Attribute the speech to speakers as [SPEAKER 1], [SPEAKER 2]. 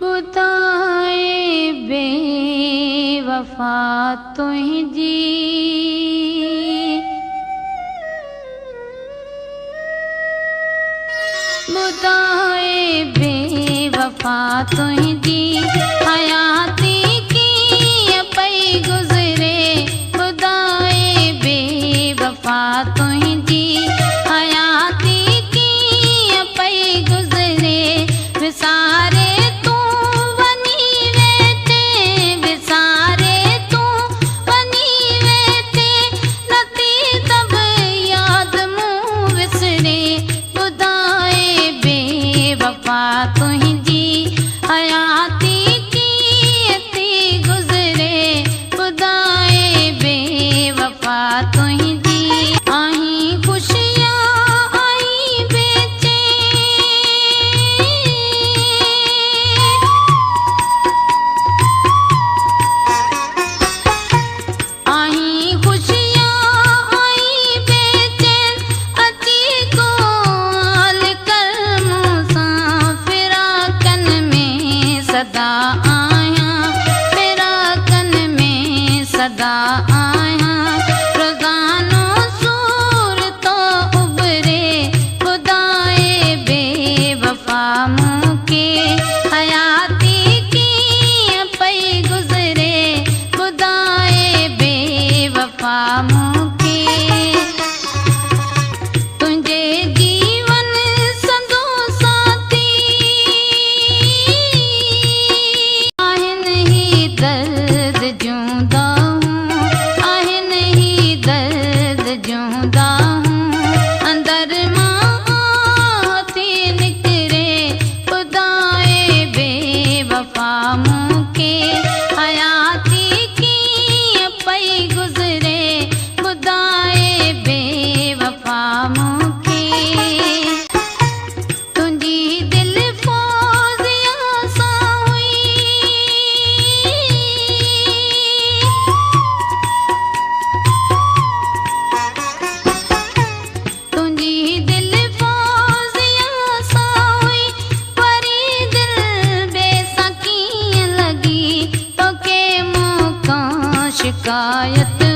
[SPEAKER 1] ॿुधाए बेवफा तुंहिंजी ॿुधाए बेवफा तुंहिंजी हयाती कीअं पई गुज़रे ॿुधाए बेवफा तुंहिंजी हयाती कीअं पई गुज़रे विसारे तुहिंजी हयाती कीअं थी गुज़रे ॿुधाए बेवफा तुहिंजी आहीं ख़ुशियां आहीं बेचैन आहीं ख़ुशियां आहीं बेचैन अची ॻाल्हि कर मूंसां सदा आहियां फिराकन में सदा आहियां रोज़ानो सूर तो उभरे ॿुधाए बेवफा मूंखे हयाती कीअं पई गुज़रे ॿुधाए बेवफा मूंखे तुंहिंजे जीवन संदो साथी दर्द जूंदा हूँ आहिनि ही दर्द जूंदा हूँ अंदर मां थी निकिरे ॿुधाए बेवफा मूंखे हयाती कीअं पई गुज़रे ॿुधाए बेवफा मूंखे तुंहिंजी दिलि फौज़िया सां हुई शिकायत